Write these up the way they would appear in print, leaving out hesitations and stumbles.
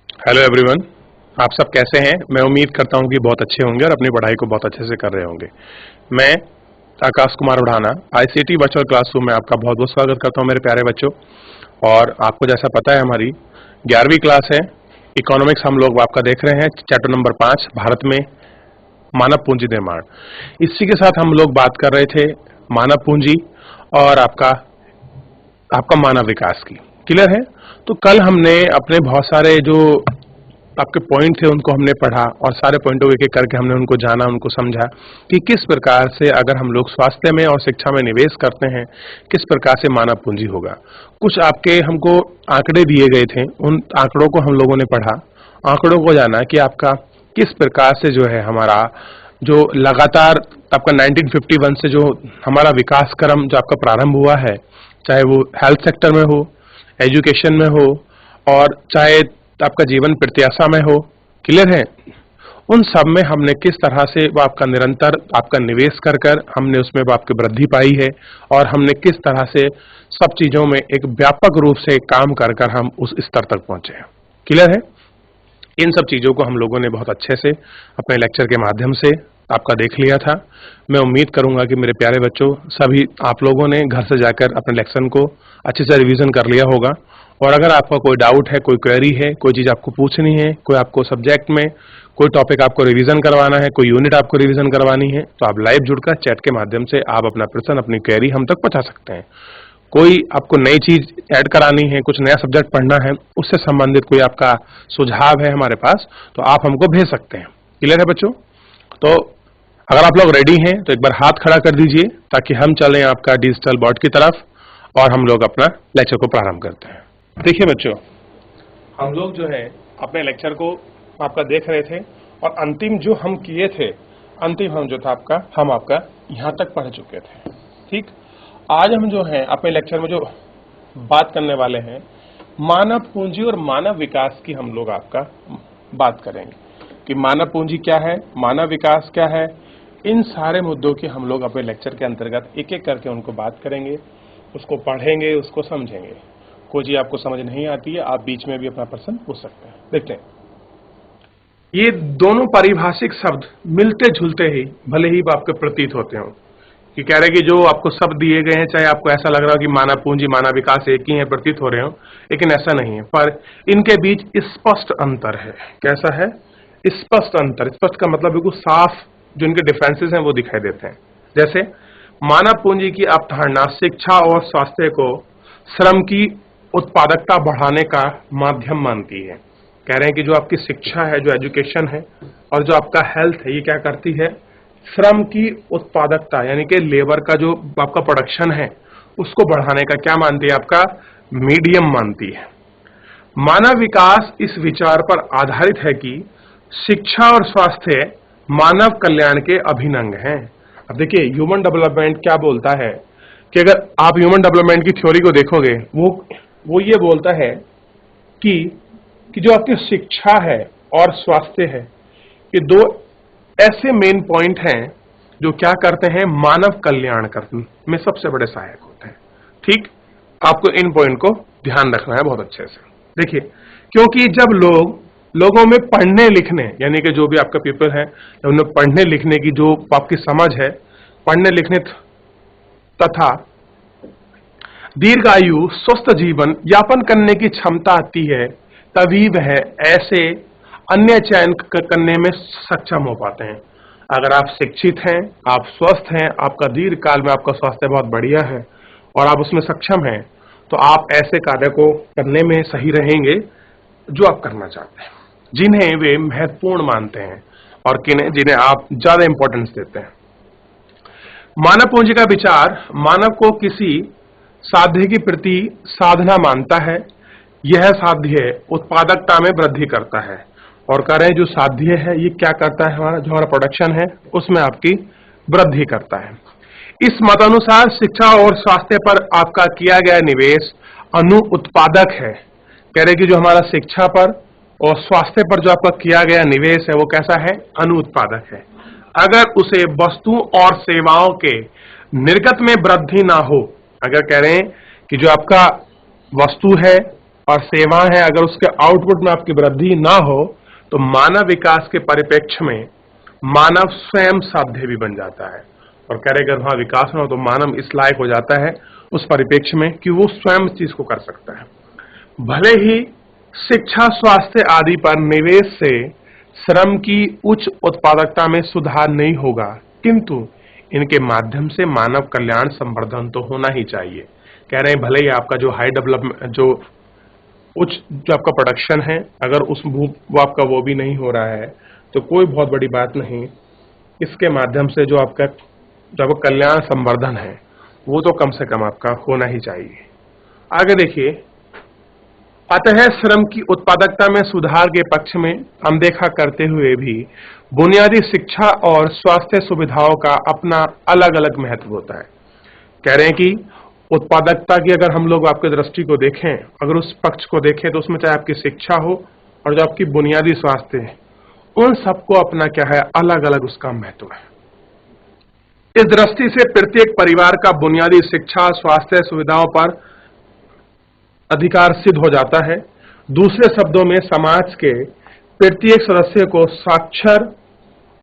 Hello everyone. आप सब कैसे हैं? मैं उम्मीद करता हूं कि बहुत अच्छे होंगे और अपनी पढ़ाई को बहुत अच्छे से कर रहे होंगे। मैं Akash Kumar Udhana ICT virtual classroom में आपका बहुत बहुत स्वागत करता हूं मेरे प्यारे बच्चों। और आपको जैसा पता है हमारी 11वीं क्लास है, इकोनॉमिक्स हम लोग आपका देख रहे हैं, चैप्टर नंबर 5 भारत में मानव पूंजी निर्माण। इसी के साथ हम लोग बात कर रहे थे मानव पूंजी और आपका आपका मानव विकास की। क्लियर है? तो कल हमने अपने बहुत सारे जो आपके पॉइंट थे उनको हमने पढ़ा और सारे पॉइंटों एक एक करके हमने उनको जाना, उनको समझा कि किस प्रकार से अगर हम लोग स्वास्थ्य में और शिक्षा में निवेश करते हैं, किस प्रकार से मानव पूंजी होगा। कुछ आपके हमको आंकड़े दिए गए थे, उन आंकड़ों को हम लोगों ने पढ़ा, आंकड़ों को जाना कि आपका किस प्रकार से जो है हमारा जो लगातार आपका 1951 से जो हमारा विकास क्रम जो आपका प्रारंभ हुआ है, चाहे वो हेल्थ सेक्टर में हो, एजुकेशन में हो और चाहे आपका जीवन प्रत्याशा में हो। क्लियर है? उन सब में हमने किस तरह से वो आपका निरंतर आपका निवेश कर कर हमने उसमें वो आपकी वृद्धि पाई है और हमने किस तरह से सब चीजों में एक व्यापक रूप से काम कर कर हम उस स्तर तक पहुंचे हैं। क्लियर है? इन सब चीजों को हम लोगों ने बहुत अच्छे से अपने लेक्चर के माध्यम से आपका देख लिया था। मैं उम्मीद करूंगा कि मेरे प्यारे बच्चों सभी आप लोगों ने घर से जाकर अपने लेक्शन को अच्छे से रिवीजन कर लिया होगा। और अगर आपका कोई डाउट है, कोई क्वेरी है, कोई चीज आपको पूछनी है, कोई आपको सब्जेक्ट में कोई टॉपिक आपको रिवीजन करवाना है, कोई यूनिट आपको रिवीजन करवानी है, तो आप लाइव जुड़कर चैट के माध्यम से आप अपना प्रश्न, अपनी क्वेरी हम तक पहुंचा सकते हैं। कोई आपको नई चीज ऐड करानी है, कुछ नया सब्जेक्ट पढ़ना है, उससे संबंधित कोई आपका सुझाव है हमारे पास, तो आप हमको भेज सकते हैं। क्लियर है बच्चों? तो अगर आप लोग रेडी हैं तो एक बार हाथ खड़ा कर दीजिए ताकि हम चलें आपका डिजिटल बोर्ड की तरफ और हम लोग अपना लेक्चर को प्रारंभ करते हैं। देखिए बच्चों, हम लोग जो है अपने लेक्चर को आपका देख रहे थे और अंतिम जो हम किए थे, अंतिम हम जो था हम आपका यहां तक पढ़ चुके थे। ठीक, आज हम जो है अपने लेक्चर में जो बात करने वाले हैं मानव पूंजी और मानव विकास की हम लोग आपका बात करेंगे कि मानव पूंजी क्या है, मानव विकास क्या है। इन सारे मुद्दों की हम लोग अपने लेक्चर के अंतर्गत एक एक करके उनको बात करेंगे, उसको पढ़ेंगे, उसको समझेंगे। कोई चीज आपको समझ नहीं आती है, आप बीच में भी अपना प्रश्न पूछ सकते हैं। देखते हैं, ये दोनों पारिभाषिक शब्द मिलते जुलते ही भले ही आपके प्रतीत होते हो कि कह रहे कि जो आपको शब्द दिए गए हैं, चाहे आपको ऐसा लग रहा हो कि मानव पूंजी मानव विकास एक ही है, प्रतीत हो रहे हो, लेकिन ऐसा नहीं है। पर इनके बीच स्पष्ट अंतर है। कैसा है? स्पष्ट अंतर। स्पष्ट का मतलब बिल्कुल साफ, जो इनके डिफरेंसेस हैं वो दिखाई देते हैं। जैसे मानव पूंजी की अवधारणा शिक्षा और स्वास्थ्य को श्रम की उत्पादकता बढ़ाने का माध्यम मानती है। कह रहे हैं कि जो आपकी शिक्षा है, जो एजुकेशन है और जो आपका हेल्थ है, ये क्या करती है? श्रम की उत्पादकता यानी कि लेबर का जो आपका प्रोडक्शन है उसको बढ़ाने का क्या मानती है? आपका मीडियम मानती है। मानव विकास इस विचार पर आधारित है कि शिक्षा और स्वास्थ्य मानव कल्याण के अभिन्न अंग हैं। अब देखिए, ह्यूमन डेवलपमेंट क्या बोलता है कि अगर आप ह्यूमन डेवलपमेंट की थ्योरी को देखोगे, वो ये बोलता है कि जो आपकी शिक्षा है और स्वास्थ्य है, ये दो ऐसे मेन पॉइंट हैं जो क्या करते हैं? मानव कल्याण करने में सबसे बड़े सहायक होते हैं। ठीक, आपको इन पॉइंट को ध्यान रखना है बहुत अच्छे से। देखिए, क्योंकि जब लोगों में पढ़ने लिखने यानी कि जो भी आपका पीपल है, उन्हें पढ़ने लिखने की जो आपकी समझ है, पढ़ने लिखने तथा दीर्घायु स्वस्थ जीवन यापन करने की क्षमता आती है, तभी वह ऐसे अन्य चयन करने में सक्षम हो पाते हैं। अगर आप शिक्षित हैं, आप स्वस्थ हैं, आपका दीर्घ काल में आपका स्वास्थ्य बहुत बढ़िया है और आप उसमें सक्षम हैं, तो आप ऐसे कार्य को करने में सही रहेंगे जो आप करना चाहते हैं, जिन्हें वे महत्वपूर्ण मानते हैं और जिन्हें आप ज्यादा इंपॉर्टेंस देते हैं। मानव पूंजी का विचार मानव को किसी साध्य की प्रति साधना मानता है। यह साध्य उत्पादकता में वृद्धि करता है और कह रहे हैं जो साध्य है ये क्या करता है? हमारा जो हमारा प्रोडक्शन है उसमें आपकी वृद्धि करता है। इस मतानुसार शिक्षा और स्वास्थ्य पर आपका किया गया निवेश अनु उत्पादक है। कह रहे कि जो हमारा शिक्षा पर और स्वास्थ्य पर जो आपका किया गया निवेश है वो कैसा है? अनु उत्पादक है। अगर उसे वस्तु और सेवाओं के निर्गत में वृद्धि ना हो, अगर कह रहे हैं कि जो आपका वस्तु है और सेवाएं हैं, अगर उसके आउटपुट में आपकी वृद्धि ना हो तो मानव विकास के परिप्रेक्ष्य में मानव स्वयं साध्य भी बन जाता है। और कह रहे अगर वहां विकास ना हो तो मानव इस लायक हो जाता है उस परिप्रेक्ष्य में कि वो स्वयं चीज को कर सकता है। भले ही शिक्षा, स्वास्थ्य आदि पर निवेश से श्रम की उच्च उत्पादकता में सुधार नहीं होगा, किंतु इनके माध्यम से मानव कल्याण संवर्धन तो होना ही चाहिए। कह रहे हैं भले ही आपका जो हाई डेवलपमेंट, जो उच्च जो आपका प्रोडक्शन है, अगर उस वो आपका वो भी नहीं हो रहा है तो कोई बहुत बड़ी बात नहीं। इसके माध्यम से जो आपका कल्याण संवर्धन है वो तो कम से कम आपका होना ही चाहिए। आगे देखिए, अतः श्रम की उत्पादकता में सुधार के पक्ष में अनदेखा करते हुए भी बुनियादी शिक्षा और स्वास्थ्य सुविधाओं का अपना अलग अलग महत्व होता है। कह रहे हैं कि उत्पादकता की अगर हम लोग आपके दृष्टि को देखें, अगर उस पक्ष को देखें तो उसमें चाहे आपकी शिक्षा हो और जो आपकी बुनियादी स्वास्थ्य है, उन सबको अपना क्या है, अलग अलग उसका महत्व है। इस दृष्टि से प्रत्येक परिवार का बुनियादी शिक्षा, स्वास्थ्य सुविधाओं पर अधिकार सिद्ध हो जाता है। दूसरे शब्दों में समाज के प्रत्येक सदस्य को साक्षर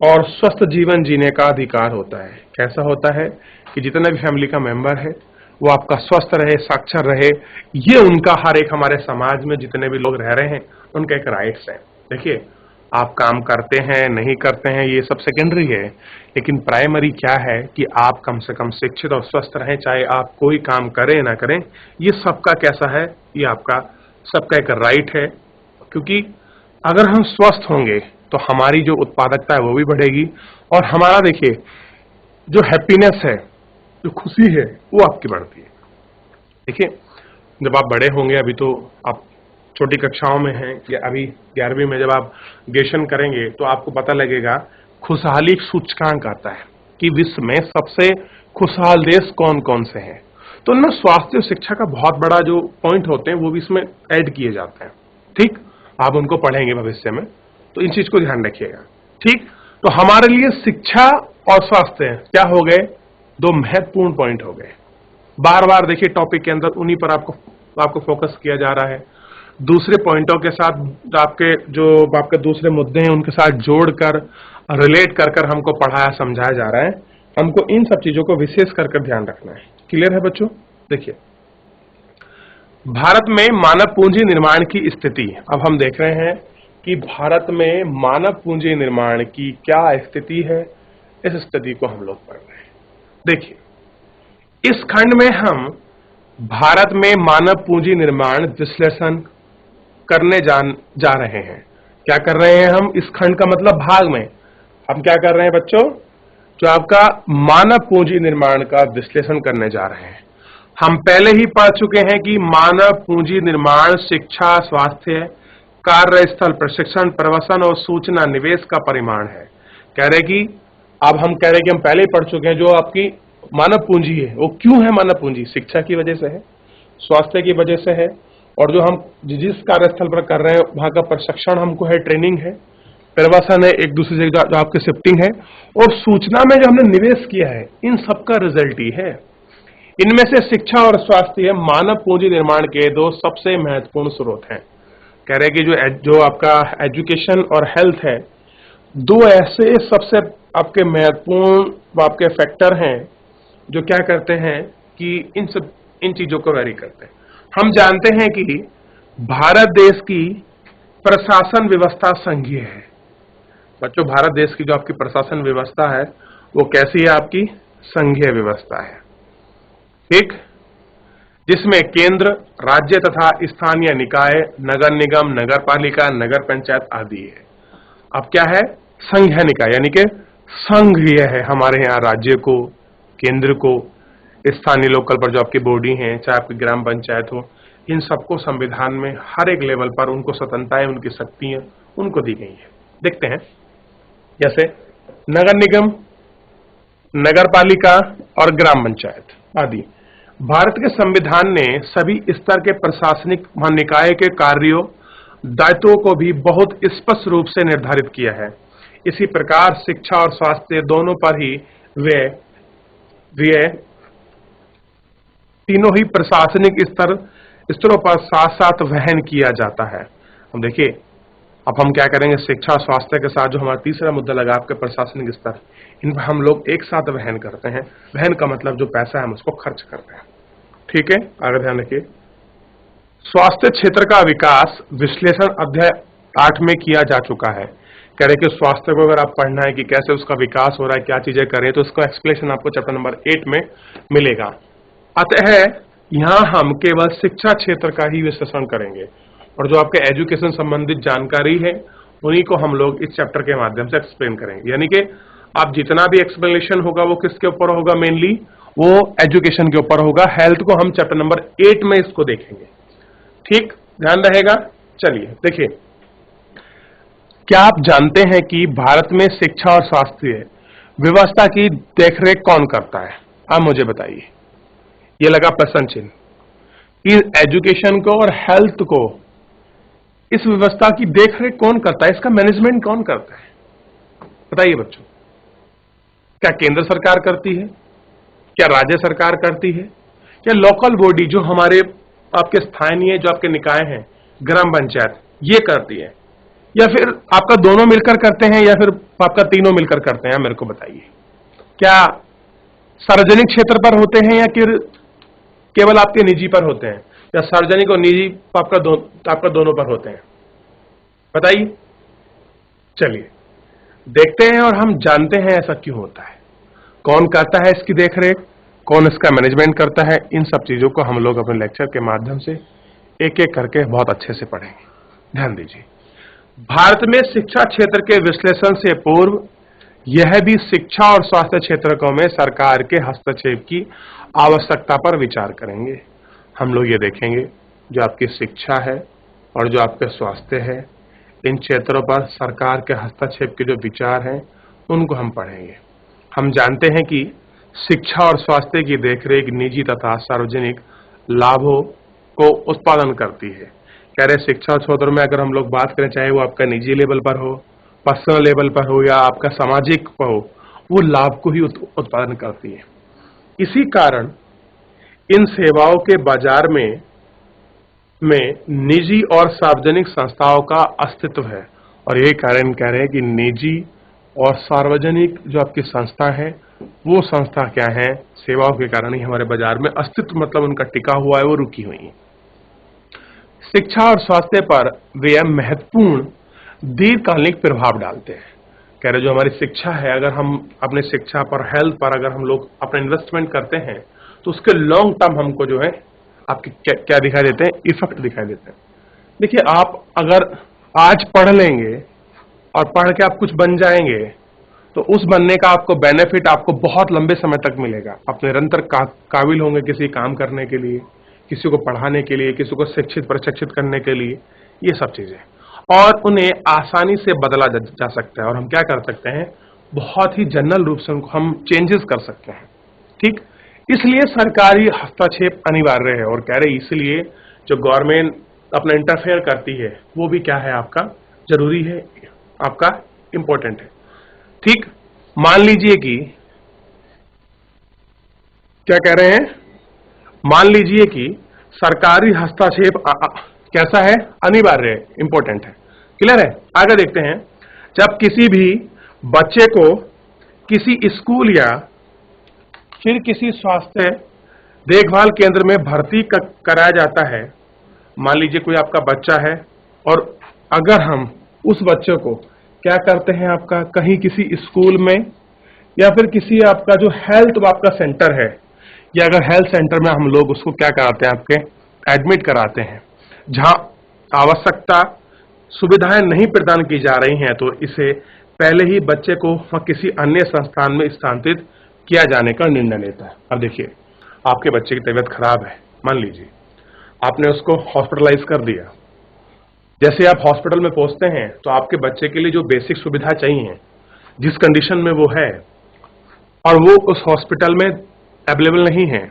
और स्वस्थ जीवन जीने का अधिकार होता है। कैसा होता है कि जितने भी फैमिली का मेंबर है वो आपका स्वस्थ रहे, साक्षर रहे, ये उनका हर एक हमारे समाज में जितने भी लोग रह रहे हैं उनका एक राइट्स है। देखिए, आप काम करते हैं नहीं करते हैं ये सब सेकेंडरी है, लेकिन प्राइमरी क्या है कि आप कम से कम शिक्षित और स्वस्थ रहें, चाहे आप कोई काम करें ना करें। ये सबका कैसा है, ये आपका सबका एक राइट है। क्योंकि अगर हम स्वस्थ होंगे तो हमारी जो उत्पादकता है वो भी बढ़ेगी और हमारा देखिए जो हैप्पीनेस है, जो खुशी है, वो आपकी बढ़ती है। देखिए, जब आप बड़े होंगे, अभी तो आप छोटी कक्षाओं में हैं, या अभी 11वीं में जब आप ग्रेजुएशन करेंगे तो आपको पता लगेगा, खुशहाली सूचकांक आता है कि विश्व में सबसे खुशहाल देश कौन कौन से हैं। तो उनमें स्वास्थ्य और शिक्षा का बहुत बड़ा जो पॉइंट होते हैं वो भी इसमें ऐड किए जाते हैं। ठीक, आप उनको पढ़ेंगे भविष्य में, तो इन चीज को ध्यान रखिएगा। ठीक, तो हमारे लिए शिक्षा और स्वास्थ्य क्या हो गए, दो महत्वपूर्ण पॉइंट हो गए। बार बार देखिए टॉपिक के अंदर उन्हीं पर आपको फोकस किया जा रहा है। दूसरे पॉइंटों के साथ आपके दूसरे मुद्दे हैं उनके साथ जोड़कर रिलेट कर हमको पढ़ाया समझाया जा रहा है। हमको इन सब चीजों को विशेष कर ध्यान रखना है। क्लियर है बच्चों? देखिए, भारत में मानव पूंजी निर्माण की स्थिति, अब हम देख रहे हैं कि भारत में मानव पूंजी निर्माण की क्या स्थिति है, इस स्थिति को हम लोग पढ़ रहे हैं। देखिए, इस खंड में हम भारत में मानव पूंजी निर्माण विश्लेषण करने जा रहे हैं। क्या कर रहे हैं हम? इस खंड का मतलब भाग में हम क्या कर रहे हैं बच्चों, जो आपका मानव पूंजी निर्माण का विश्लेषण करने जा रहे हैं। हम पहले ही पढ़ चुके हैं कि मानव पूंजी निर्माण शिक्षा, स्वास्थ्य, कार्यस्थल प्रशिक्षण, प्रवसन और सूचना निवेश का परिमाण है। कह रहे कि अब हम कह रहे कि हम पहले ही पढ़ चुके हैं, जो आपकी मानव पूंजी है वो क्यों है मानव पूंजी, शिक्षा की वजह से है, स्वास्थ्य की वजह से है, और जो हम जिस कार्यस्थल पर कर रहे हैं वहां का प्रशिक्षण हमको है, ट्रेनिंग है, प्रवासन है, एक दूसरे से जो आपके शिफ्टिंग है, और सूचना में जो हमने निवेश किया है, इन सबका रिजल्ट ही है। इनमें से शिक्षा और स्वास्थ्य मानव पूंजी निर्माण के दो सबसे महत्वपूर्ण स्रोत हैं। कह रहे कि जो आपका एजुकेशन और हेल्थ है, दो ऐसे सबसे आपके महत्वपूर्ण आपके फैक्टर हैं जो क्या करते हैं कि इन चीजों को वेरी करते हैं। हम जानते हैं कि भारत देश की प्रशासन व्यवस्था संघीय है। बच्चों, भारत देश की जो आपकी प्रशासन व्यवस्था है वो कैसी है, आपकी संघीय व्यवस्था है। ठीक, जिसमें केंद्र, राज्य तथा स्थानीय निकाय, नगर निगम, नगर पालिका, नगर पंचायत आदि है। अब क्या है, संघीय निकाय, यानी कि संघीय है। हमारे यहाँ राज्य को, केंद्र को, स्थानीय लोकल पर जो आपकी बॉडी हैं, चाहे आपकी ग्राम पंचायत हो, इन सबको संविधान में हर एक लेवल पर उनको स्वतंत्रताएं, उनकी शक्तियां उनको दी गई है। देखते हैं, जैसे नगर निगम, नगर पालिका और ग्राम पंचायत आदि। भारत के संविधान ने सभी स्तर के प्रशासनिक निकाय के कार्यों, दायित्वों को भी बहुत स्पष्ट रूप से निर्धारित किया है। इसी प्रकार शिक्षा और स्वास्थ्य दोनों पर ही वे तीनों ही प्रशासनिक स्तर स्तरों पर साथ साथ वहन किया जाता है। अब देखिए, अब हम क्या करेंगे, शिक्षा और स्वास्थ्य के साथ जो हमारा तीसरा मुद्दा लगा आपके प्रशासनिक स्तर, इन पर हम लोग एक साथ वहन करते हैं। वहन का मतलब जो पैसा है हम उसको खर्च करते हैं। ठीक है, आगे ध्यान रखिए। स्वास्थ्य क्षेत्र का विकास विश्लेषण अध्याय 8 में किया जा चुका है। कह रहे कि स्वास्थ्य को अगर आप पढ़ना है कि कैसे उसका विकास हो रहा है, क्या चीजें करें, तो इसका एक्सप्लेनेशन आपको चैप्टर नंबर 8 में मिलेगा। अतः यहां हम केवल शिक्षा क्षेत्र का ही विश्लेषण करेंगे और जो आपके एजुकेशन संबंधित जानकारी है उन्हीं को हम लोग इस चैप्टर के माध्यम से एक्सप्लेन करेंगे। यानी कि आप जितना भी एक्सप्लेनेशन होगा वो किसके ऊपर होगा, मेनली वो एजुकेशन के ऊपर होगा। हेल्थ को हम चैप्टर नंबर 8 में इसको देखेंगे। ठीक, ध्यान रहेगा। चलिए देखिए, क्या आप जानते हैं कि भारत में शिक्षा और स्वास्थ्य व्यवस्था की देखरेख कौन करता है? आप मुझे बताइए। ये लगा प्रश्न चिन्ह कि एजुकेशन को और हेल्थ को, इस व्यवस्था की देखरेख कौन करता है, इसका मैनेजमेंट कौन करता है? बताइए बच्चों। क्या केंद्र सरकार करती है, क्या राज्य सरकार करती है, क्या लोकल बॉडी जो हमारे आपके स्थानीय जो आपके निकाय हैं, ग्राम पंचायत, ये करती है, या फिर आपका दोनों मिलकर करते हैं, या फिर आपका तीनों मिलकर करते हैं? मेरे को बताइए। क्या सार्वजनिक क्षेत्र पर होते हैं या केवल आपके निजी पर होते हैं, या सार्वजनिक और निजी आपका दोनों पर होते हैं? बताइए। चलिए देखते हैं और हम जानते हैं ऐसा क्यों होता है, कौन करता है इसकी देखरेख, कौन इसका मैनेजमेंट करता है। इन सब चीजों को हम लोग अपने लेक्चर के माध्यम से एक एक करके बहुत अच्छे से पढ़ेंगे। ध्यान दीजिए। भारत में शिक्षा क्षेत्र के विश्लेषण से पूर्व यह भी शिक्षा और स्वास्थ्य क्षेत्रों में सरकार के हस्तक्षेप की आवश्यकता पर विचार करेंगे। हम लोग ये देखेंगे जो आपकी शिक्षा है और जो आपके स्वास्थ्य है, इन क्षेत्रों पर सरकार के हस्तक्षेप के जो विचार हैं उनको हम पढ़ेंगे। हम जानते हैं कि शिक्षा और स्वास्थ्य की देखरेख निजी तथा सार्वजनिक लाभों को उत्पादन करती है। कह रहे शिक्षा क्षेत्र में अगर हम लोग बात करें, चाहे वो आपका निजी लेवल पर हो, पर्सनल लेवल पर हो, या आपका सामाजिक पर हो, वो लाभ को ही उत्पादन करती है। इसी कारण इन सेवाओं के बाजार में निजी और सार्वजनिक संस्थाओं का अस्तित्व है। और यही कारण कह रहे हैं कि निजी और सार्वजनिक जो आपकी संस्था है, वो संस्था क्या है, सेवाओं के कारण ही हमारे बाजार में अस्तित्व, मतलब उनका टिका हुआ है, वो रुकी हुई है। शिक्षा और स्वास्थ्य पर वे महत्वपूर्ण दीर्घकालिक प्रभाव डालते हैं। कह रहे जो हमारी शिक्षा है, अगर हम अपने शिक्षा पर, हेल्थ पर अगर हम लोग अपना इन्वेस्टमेंट करते हैं तो उसके लॉन्ग टर्म हमको जो है आपके क्या दिखाई देते हैं, इफेक्ट दिखाई देते हैं। देखिए, आप अगर आज पढ़ लेंगे और पढ़ के आप कुछ बन जाएंगे तो उस बनने का आपको बेनिफिट आपको बहुत लंबे समय तक मिलेगा। आप निरंतर काबिल होंगे किसी काम करने के लिए, किसी को पढ़ाने के लिए, किसी को शिक्षित प्रशिक्षित करने के लिए, ये सब चीजें, और उन्हें आसानी से बदला जा सकता है। और हम क्या कर सकते हैं, बहुत ही जनरल रूप से उनको हम चेंजेस कर सकते हैं। ठीक, इसलिए सरकारी हस्तक्षेप अनिवार्य है। और कह रहे इसलिए जो गवर्नमेंट अपना इंटरफेयर करती है वो भी क्या है, आपका जरूरी है, आपका इंपॉर्टेंट है। ठीक, मान लीजिए कि क्या कह रहे हैं, मान लीजिए कि सरकारी हस्तक्षेप कैसा है, अनिवार्य है, इंपॉर्टेंट है। क्लियर है? आगे देखते हैं। जब किसी भी बच्चे को किसी स्कूल या फिर किसी स्वास्थ्य देखभाल केंद्र में भर्ती कराया जाता है, मान लीजिए कोई आपका बच्चा है और अगर हम उस बच्चे को क्या करते हैं, आपका कहीं किसी स्कूल में या फिर किसी आपका जो हेल्थ आपका सेंटर है, या अगर हेल्थ सेंटर में हम लोग उसको क्या कराते हैं, आपके एडमिट कराते हैं, जहां आवश्यकता सुविधाएं नहीं प्रदान की जा रही हैं, तो इसे पहले ही बच्चे को किसी अन्य संस्थान में स्थानांतरित किया जाने का निर्णय लेता है। अब देखिए, आपके बच्चे की तबीयत खराब है, मान लीजिए आपने उसको हॉस्पिटलाइज कर दिया। जैसे आप हॉस्पिटल में पहुंचते हैं तो आपके बच्चे के लिए जो बेसिक सुविधा चाहिए, जिस कंडीशन में वो है, और वो उस हॉस्पिटल में अवेलेबल नहीं है,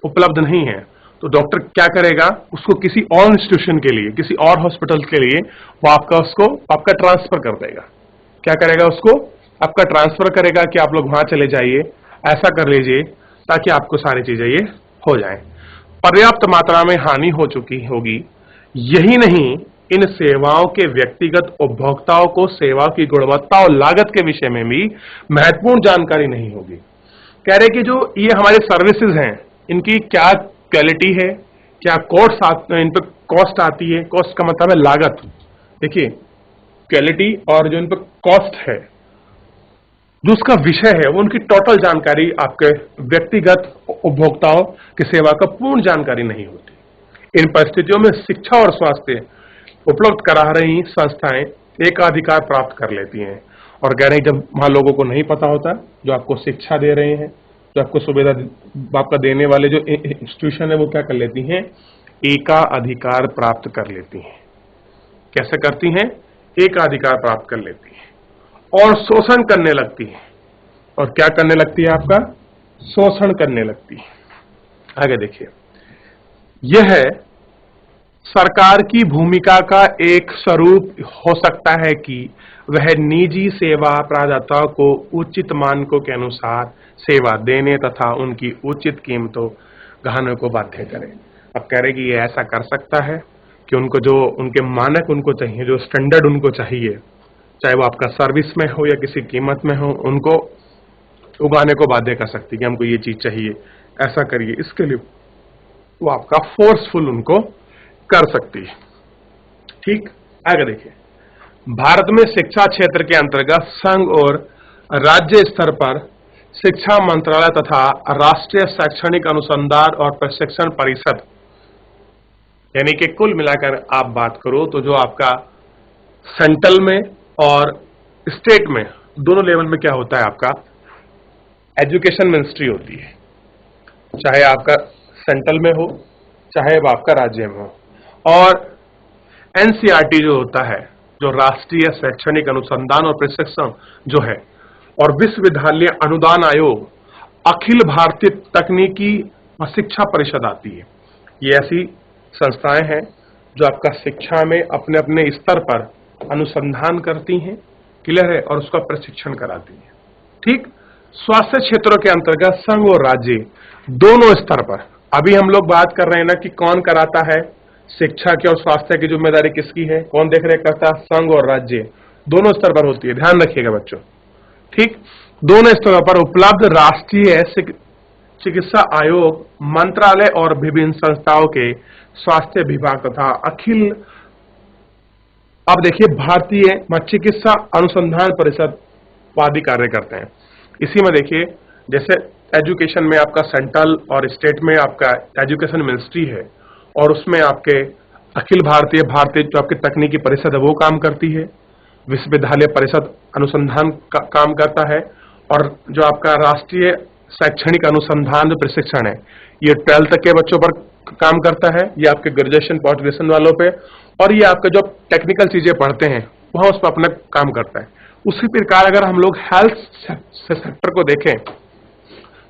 उपलब्ध नहीं है, तो डॉक्टर क्या करेगा, उसको किसी और इंस्टीट्यूशन के लिए, किसी और हॉस्पिटल के लिए वो आपका ट्रांसफर कर देगा। क्या करेगा, उसको आपका ट्रांसफर करेगा कि आप लोग वहां चले जाइए, ऐसा कर लीजिए ताकि आपको सारी चीजें ये हो जाए। पर्याप्त मात्रा में हानि हो चुकी होगी। यही नहीं, इन सेवाओं के व्यक्तिगत उपभोक्ताओं को सेवा की गुणवत्ता और लागत के विषय में भी महत्वपूर्ण जानकारी नहीं होगी। कह रहे कि जो ये हमारे सर्विसेज हैं, इनकी क्या क्वालिटी है, क्या कॉस्ट इन पर कॉस्ट आती है। कॉस्ट का मतलब है लागत। देखिए, क्वालिटी और जो इन पर कॉस्ट है, जो उसका विषय है, वो उनकी टोटल जानकारी आपके व्यक्तिगत उपभोक्ताओं की सेवा का पूर्ण जानकारी नहीं होती। इन परिस्थितियों में शिक्षा और स्वास्थ्य उपलब्ध करा रही संस्थाएं एकाधिकार प्राप्त कर लेती हैं। और कह रहे हैं जब वहां लोगों को नहीं पता होता, जो आपको शिक्षा दे रहे हैं, जो आपको सुविधा आपका देने वाले जो इंस्टीट्यूशन है, वो क्या कर लेती हैं, एकाधिकार प्राप्त कर लेती हैं। कैसे करती हैं? एकाधिकार प्राप्त कर लेती हैं और शोषण करने लगती है। और क्या करने लगती है? आपका शोषण करने लगती है। आगे देखिए, यह सरकार की भूमिका का एक स्वरूप हो सकता है कि वह निजी सेवा प्रदाताओं को उचित मानकों के अनुसार सेवा देने तथा उनकी उचित कीमतों गहने को बाध्य करे। अब कह रहे कि ये ऐसा कर सकता है कि उनको जो उनके मानक उनको चाहिए, जो स्टैंडर्ड उनको चाहिए, चाहे वो आपका सर्विस में हो या किसी कीमत में हो, उनको उगाने को बाध्य कर सकती है कि हमको ये चीज चाहिए, ऐसा करिए। इसके लिए वो आपका फोर्सफुल उनको कर सकती है। ठीक, आगे देखिए, भारत में शिक्षा क्षेत्र के अंतर्गत संघ और राज्य स्तर पर शिक्षा मंत्रालय तथा राष्ट्रीय शैक्षणिक अनुसंधान और प्रशिक्षण परिषद, यानी कि कुल मिलाकर आप बात करो तो जो आपका सेंट्रल में और स्टेट में दोनों लेवल में क्या होता है, आपका एजुकेशन मिनिस्ट्री होती है। चाहे आपका सेंट्रल में हो, चाहे वो आपका राज्य में हो। और एनसीईआरटी जो होता है, जो राष्ट्रीय शैक्षणिक अनुसंधान और प्रशिक्षण जो है, और विश्वविद्यालय अनुदान आयोग, अखिल भारतीय तकनीकी व शिक्षा परिषद आती है। ये ऐसी संस्थाएं हैं जो आपका शिक्षा में अपने अपने स्तर पर अनुसंधान करती हैं, क्लियर है, और उसका प्रशिक्षण कराती हैं। ठीक, स्वास्थ्य क्षेत्रों के अंतर्गत संघ और राज्य दोनों स्तर पर, अभी हम लोग बात कर रहे हैं ना कि कौन कराता है, शिक्षा की और स्वास्थ्य की जिम्मेदारी किसकी है, कौन देख रेख करता है, संघ और राज्य दोनों स्तर पर होती है। ध्यान रखिएगा बच्चों। ठीक, दोनों स्तरों पर उपलब्ध राष्ट्रीय चिकित्सा आयोग, मंत्रालय और विभिन्न संस्थाओं के स्वास्थ्य विभाग तथा अखिल, अब देखिए, भारतीय चिकित्सा अनुसंधान परिषद आदि कार्य करते हैं। इसी में देखिए, जैसे एजुकेशन में आपका सेंट्रल और स्टेट में आपका एजुकेशन मिनिस्ट्री है, और उसमें आपके अखिल भारतीय जो आपकी तकनीकी परिषद है वो काम करती है, विश्वविद्यालय परिषद अनुसंधान का काम करता है, और जो आपका राष्ट्रीय शैक्षणिक अनुसंधान जो प्रशिक्षण है, ये 12th तक के बच्चों पर काम करता है, ये आपके ग्रेजुएशन पोस्ट ग्रेजुएशन वालों पे, और ये आपके जो टेक्निकल चीजें पढ़ते हैं वहां उस पर अपना काम करता है। उसी प्रकार अगर हम लोग हेल्थ सेक्टर को देखें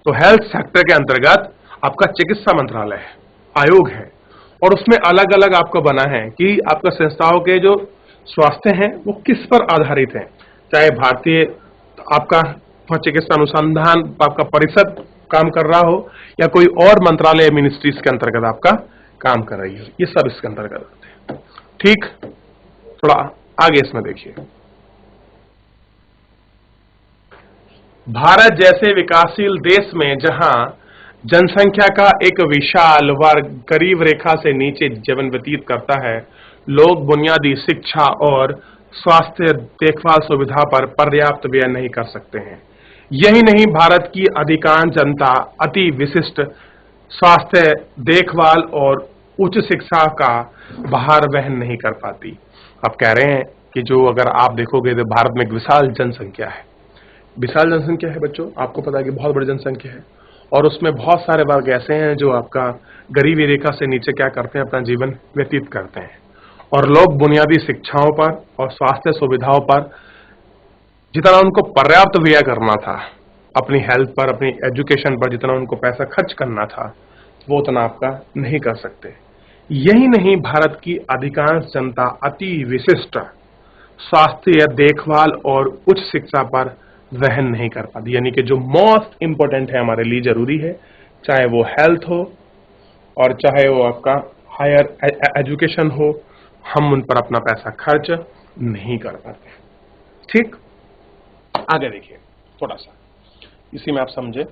तो हेल्थ सेक्टर के अंतर्गत आपका चिकित्सा मंत्रालय है, आयोग है, और उसमें अलग अलग आपको बना है कि आपका संस्थाओं के जो स्वास्थ्य हैं वो किस पर आधारित हैं। चाहे भारतीय आपका चिकित्सा अनुसंधान आपका परिषद काम कर रहा हो, या कोई और मंत्रालय मिनिस्ट्रीज के अंतर्गत आपका काम कर रही हो, ये सब इसके अंतर्गत आते हैं। ठीक, थोड़ा आगे इसमें देखिए, भारत जैसे विकासशील देश में जहां जनसंख्या का एक विशाल वर्ग गरीब रेखा से नीचे जीवन व्यतीत करता है, लोग बुनियादी शिक्षा और स्वास्थ्य देखभाल सुविधा पर पर्याप्त व्यय नहीं कर सकते हैं। यही नहीं, भारत की अधिकांश जनता अति विशिष्ट स्वास्थ्य देखभाल और उच्च शिक्षा का भार वहन नहीं कर पाती। आप कह रहे हैं कि जो अगर आप देखोगे तो भारत में एक विशाल जनसंख्या है, विशाल जनसंख्या है बच्चों, आपको पता है कि बहुत बड़ी जनसंख्या है, और उसमें बहुत सारे वर्ग ऐसे हैं जो आपका गरीबी रेखा से नीचे क्या करते हैं, अपना जीवन व्यतीत करते हैं, और लोग बुनियादी शिक्षाओं पर और स्वास्थ्य सुविधाओं पर जितना उनको पर्याप्त व्यय करना था, अपनी हेल्थ पर, अपनी एजुकेशन पर जितना उनको पैसा खर्च करना था, वो उतना आपका नहीं कर सकते। यही नहीं, भारत की अधिकांश जनता अति विशिष्ट स्वास्थ्य देखभाल और उच्च शिक्षा पर वहन नहीं कर पाती, यानी कि जो मोस्ट इंपोर्टेंट है हमारे लिए जरूरी है, चाहे वो हेल्थ हो और चाहे वो आपका हायर एजुकेशन हो, हम उन पर अपना पैसा खर्च नहीं कर पाते। ठीक, आगे देखिए थोड़ा सा, इसी में आप समझे।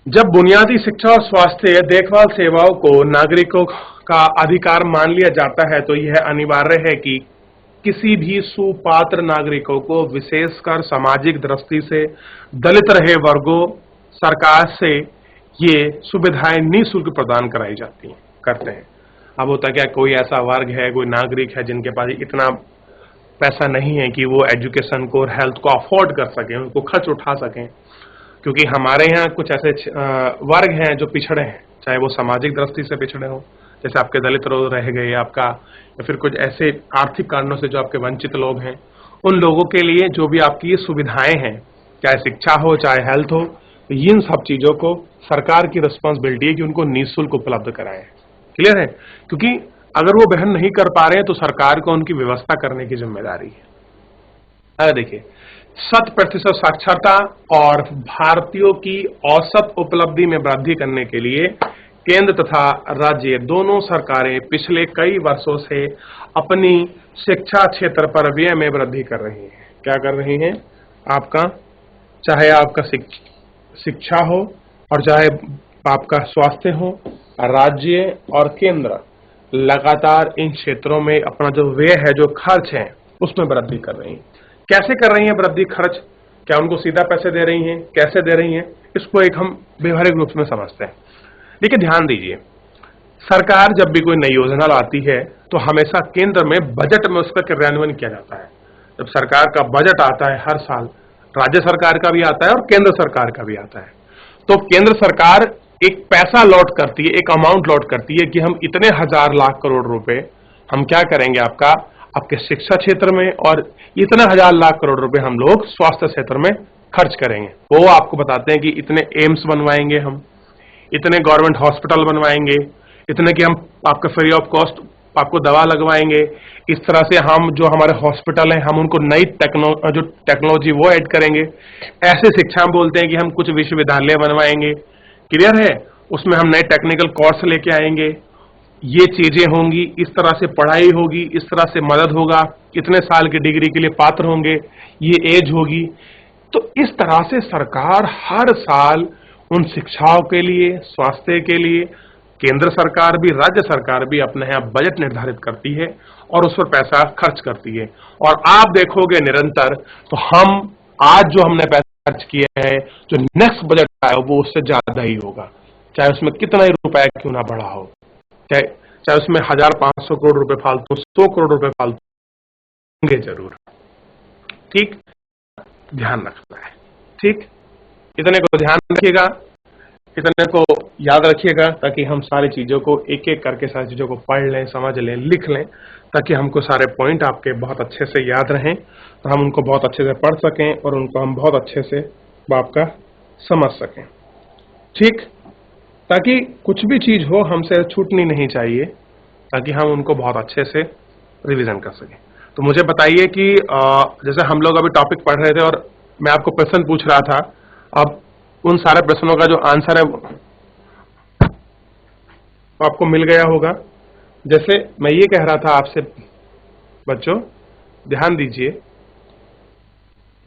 जब बुनियादी शिक्षा और स्वास्थ्य देखभाल सेवाओं को नागरिकों का अधिकार मान लिया जाता है तो यह अनिवार्य है कि किसी भी सुपात्र नागरिकों को, विशेषकर सामाजिक दृष्टि से दलित रहे वर्गों, सरकार से ये सुविधाएं निःशुल्क प्रदान कराई जाती हैं, करते हैं। अब होता क्या, कोई ऐसा वर्ग है, कोई नागरिक है जिनके पास इतना पैसा नहीं है कि वो एजुकेशन को और हेल्थ को अफोर्ड कर सकें, उनको खर्च उठा सकें, क्योंकि हमारे यहाँ कुछ ऐसे वर्ग हैं जो पिछड़े हैं, चाहे वो सामाजिक दृष्टि से पिछड़े हो, जैसे आपके दलित लोग रह गए आपका, या फिर कुछ ऐसे आर्थिक कारणों से जो आपके वंचित लोग हैं, उन लोगों के लिए जो भी आपकी ये सुविधाएं हैं, चाहे शिक्षा हो चाहे हेल्थ हो, तो इन सब चीजों को सरकार की रिस्पॉन्सिबिलिटी है कि उनको निःशुल्क उपलब्ध कराएं। क्लियर है? क्योंकि अगर वो बहन नहीं कर पा रहे हैं तो सरकार को उनकी व्यवस्था करने की जिम्मेदारी है। अरे देखिए, 100% साक्षरता और भारतीयों की औसत उपलब्धि में वृद्धि करने के लिए केंद्र तथा राज्य दोनों सरकारें पिछले कई वर्षों से अपनी शिक्षा क्षेत्र पर व्यय में वृद्धि कर रही हैं। क्या कर रही हैं? आपका चाहे आपका शिक्षा हो और चाहे आपका स्वास्थ्य हो, राज्य और केंद्र लगातार इन क्षेत्रों में अपना जो व्यय है, जो खर्च है, उसमें वृद्धि कर रही हैं। कैसे कर रही हैं वृद्धि खर्च? क्या उनको सीधा पैसे दे रही हैं? कैसे दे रही हैं? इसको एक हम व्यवहारिक रूप में समझते हैं। देखिए, ध्यान दीजिए, सरकार जब भी कोई नई योजना लाती है तो हमेशा केंद्र में बजट में उसका क्रियान्वयन किया जाता है। जब सरकार का बजट आता है हर साल, राज्य सरकार का भी आता है और केंद्र सरकार का भी आता है, तो केंद्र सरकार एक पैसा लॉट करती है, एक अमाउंट लॉट करती है कि हम इतने हजार लाख करोड़ रुपए हम क्या करेंगे आपके शिक्षा क्षेत्र में, और इतने हजार लाख करोड़ रुपए हम लोग स्वास्थ्य क्षेत्र में खर्च करेंगे। वो आपको बताते हैं कि इतने एम्स बनवाएंगे, हम इतने गवर्नमेंट हॉस्पिटल बनवाएंगे, इतने की हम आपका फ्री ऑफ कॉस्ट आपको दवा लगवाएंगे, इस तरह से हम जो हमारे हॉस्पिटल हैं हम उनको नई जो टेक्नोलॉजी वो ऐड करेंगे। ऐसे शिक्षा हम बोलते हैं कि हम कुछ विश्वविद्यालय बनवाएंगे, क्लियर है, उसमें हम नए टेक्निकल कोर्स लेके आएंगे, ये चीजें होंगी, इस तरह से पढ़ाई होगी, इस तरह से मदद होगा, इतने साल की डिग्री के लिए पात्र होंगे, ये एज होगी। तो इस तरह से सरकार हर साल उन शिक्षाओं के लिए, स्वास्थ्य के लिए केंद्र सरकार भी, राज्य सरकार भी अपने यहाँ बजट निर्धारित करती है और उस पर पैसा खर्च करती है। और आप देखोगे निरंतर, तो हम आज जो हमने पैसा खर्च किया है, जो नेक्स्ट बजट आया वो उससे ज्यादा ही होगा, चाहे उसमें कितना ही रुपया क्यों ना बढ़ा हो, चाहे उसमें 1500 करोड़ रुपए फालतू, 100 करोड़ रुपए फालतू होंगे जरूर। ठीक, ध्यान रखना है। ठीक, इतने को ध्यान रखिएगा, इतने को याद रखिएगा, ताकि हम सारी चीजों को एक एक करके सारी चीजों को पढ़ लें, समझ लें, लिख लें, ताकि हमको सारे पॉइंट आपके बहुत अच्छे से याद रहें, तो हम उनको बहुत अच्छे से पढ़ सकें और उनको हम बहुत अच्छे से आपका समझ सकें। ठीक, ताकि कुछ भी चीज हो हमसे छूटनी नहीं चाहिए, ताकि हम उनको बहुत अच्छे से रिवीजन कर सकें। तो मुझे बताइए कि जैसे हम लोग अभी टॉपिक पढ़ रहे थे और मैं आपको प्रश्न पूछ रहा था, अब उन सारे प्रश्नों का जो आंसर है वो आपको मिल गया होगा। जैसे मैं ये कह रहा था आपसे, बच्चों ध्यान दीजिए,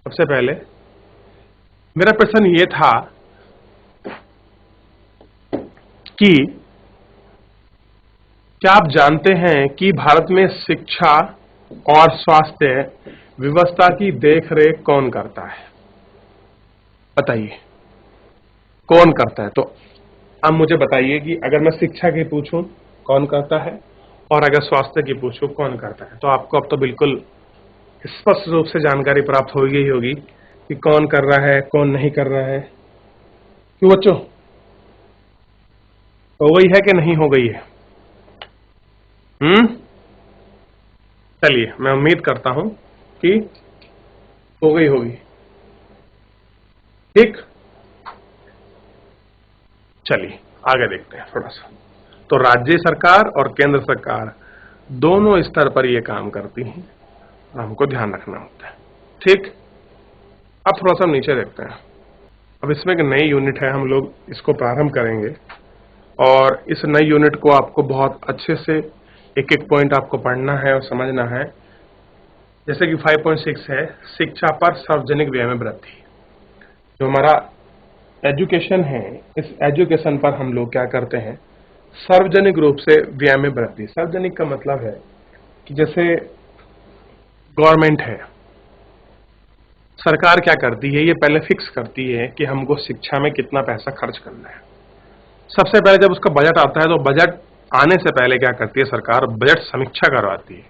सबसे पहले मेरा प्रश्न ये था कि क्या आप जानते हैं कि भारत में शिक्षा और स्वास्थ्य व्यवस्था की देखरेख कौन करता है? बताइए कौन करता है? तो अब मुझे बताइए कि अगर मैं शिक्षा की पूछूं कौन करता है, और अगर स्वास्थ्य की पूछूं कौन करता है, तो आपको अब तो बिल्कुल स्पष्ट रूप से जानकारी प्राप्त हो गई होगी कि कौन कर रहा है, कौन नहीं कर रहा है। क्यों बच्चों, हो गई है कि नहीं हो गई है? चलिए, मैं उम्मीद करता हूं कि हो गई होगी। ठीक, चलिए आगे देखते हैं थोड़ा सा। तो राज्य सरकार और केंद्र सरकार दोनों स्तर पर ये काम करती हैं और हमको ध्यान रखना होता है। ठीक, अब थोड़ा सा नीचे देखते हैं। अब इसमें एक नई यूनिट है, हम लोग इसको प्रारंभ करेंगे और इस नई यूनिट को आपको बहुत अच्छे से एक एक पॉइंट आपको पढ़ना है और समझना है। जैसे कि 5.6 है, शिक्षा पर सार्वजनिक व्यय में वृद्धि। जो हमारा एजुकेशन है, इस एजुकेशन पर हम लोग क्या करते हैं, सार्वजनिक रूप से व्यय में वृद्धि। सार्वजनिक का मतलब है कि जैसे गवर्नमेंट है, सरकार क्या करती है, ये पहले फिक्स करती है कि हमको शिक्षा में कितना पैसा खर्च करना है। सबसे पहले जब उसका बजट आता है तो बजट आने से पहले क्या करती है सरकार, बजट समीक्षा करवाती है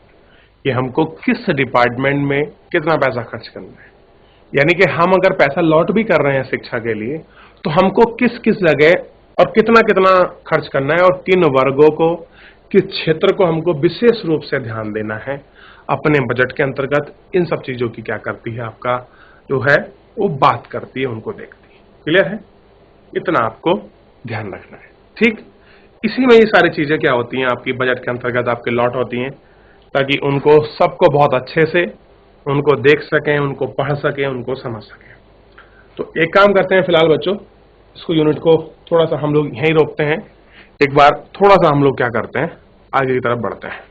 कि हमको किस डिपार्टमेंट में कितना पैसा खर्च करना है। यानी कि हम अगर पैसा लॉट भी कर रहे हैं शिक्षा के लिए तो हमको किस किस जगह और कितना कितना खर्च करना है और किन वर्गों को, किस क्षेत्र को हमको विशेष रूप से ध्यान देना है अपने बजट के अंतर्गत। इन सब चीजों की क्या करती है, आपका जो है वो बात करती है, उनको देखती है। क्लियर है? इतना आपको ध्यान रखना है। ठीक इसी में ये सारी चीजें क्या होती हैं, आपकी बजट के अंतर्गत आपके लॉट होती हैं, ताकि उनको सबको बहुत अच्छे से उनको देख सकें, उनको पढ़ सकें, उनको समझ सकें। तो एक काम करते हैं फिलहाल बच्चों, इसको यूनिट को थोड़ा सा हम लोग यहीं रोकते हैं। एक बार थोड़ा सा हम लोग क्या करते हैं, आगे की तरफ बढ़ते हैं।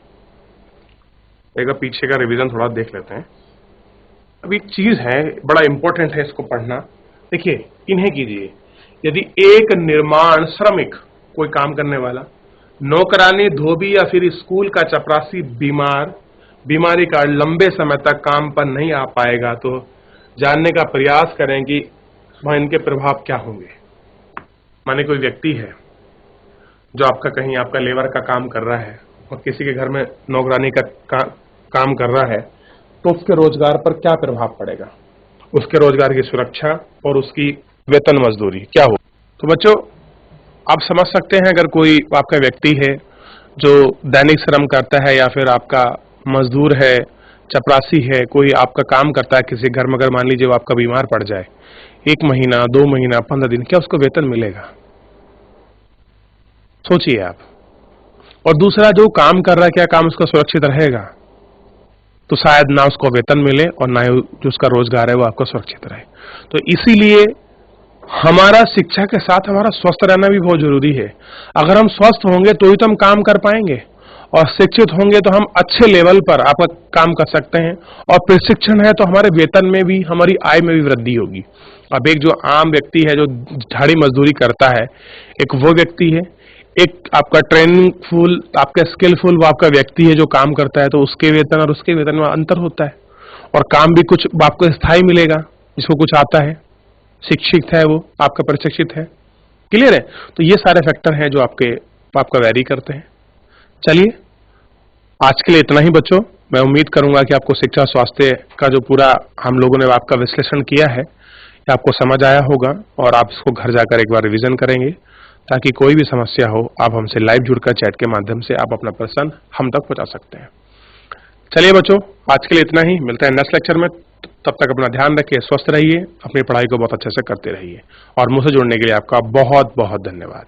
एक बार पीछे का रिवीजन थोड़ा देख लेते हैं। अब एक चीज है, बड़ा इंपॉर्टेंट है इसको पढ़ना। देखिए, इन्हें कीजिए। यदि एक निर्माण श्रमिक, कोई काम करने वाला, नौकरानी, धोबी या फिर स्कूल का चपरासी बीमारी का लंबे समय तक काम पर नहीं आ पाएगा तो जानने का प्रयास करें कि वह इनके प्रभाव क्या होंगे। माने कोई व्यक्ति है जो आपका कहीं आपका लेबर का काम कर रहा है और किसी के घर में नौकरानी का काम कर रहा है, तो उसके रोजगार पर क्या प्रभाव पड़ेगा, उसके रोजगार की सुरक्षा और उसकी वेतन मजदूरी क्या हो। तो बच्चों आप समझ सकते हैं, अगर कोई आपका व्यक्ति है जो दैनिक श्रम करता है या फिर आपका मजदूर है, चपरासी है, कोई आपका काम करता है किसी घर में, अगर मान लीजिए वो आपका बीमार पड़ जाए 1 महीना, 2 महीना, 15 दिन, क्या उसको वेतन मिलेगा? सोचिए आप। और दूसरा, जो काम कर रहा है, क्या काम उसका सुरक्षित रहेगा? तो शायद ना उसको वेतन मिले और ना ही जो उसका रोजगार है वो आपका सुरक्षित रहे। तो इसीलिए हमारा शिक्षा के साथ हमारा स्वस्थ रहना भी बहुत जरूरी है। अगर हम स्वस्थ होंगे तो ही तो हम काम कर पाएंगे, और शिक्षित होंगे तो हम अच्छे लेवल पर आपका काम कर सकते हैं, और प्रशिक्षण है तो हमारे वेतन में भी, हमारी आय में भी वृद्धि होगी। अब एक जो आम व्यक्ति है जो झाड़ी मजदूरी करता है, एक वो व्यक्ति है, एक आपका ट्रेनिंग फुल, आपका स्किलफुल वो आपका व्यक्ति है जो काम करता है, तो उसके वेतन और उसके वेतन में अंतर होता है, और काम भी कुछ आपको स्थायी मिलेगा जिसको कुछ आता है, शिक्षित है वो, आपका प्रशिक्षित है। क्लियर है? तो ये सारे फैक्टर हैं जो आपका वैरी करते हैं। चलिए, आज के लिए इतना ही बच्चों। मैं उम्मीद करूंगा कि आपको शिक्षा स्वास्थ्य का जो पूरा हम लोगों ने आपका विश्लेषण किया है, ये आपको समझ आया होगा, और आप इसको घर जाकर एक बार रिवीजन करेंगे, ताकि कोई भी समस्या हो आप हमसे लाइव जुड़कर चैट के माध्यम से आप अपना प्रश्न हम तक पहुंचा सकते हैं। चलिए बच्चों, आज के लिए इतना ही। मिलते हैं नेक्स्ट लेक्चर में। तब तक अपना ध्यान रखिए, स्वस्थ रहिए, अपनी पढ़ाई को बहुत अच्छे से करते रहिए, और मुझसे जुड़ने के लिए आपका बहुत बहुत धन्यवाद।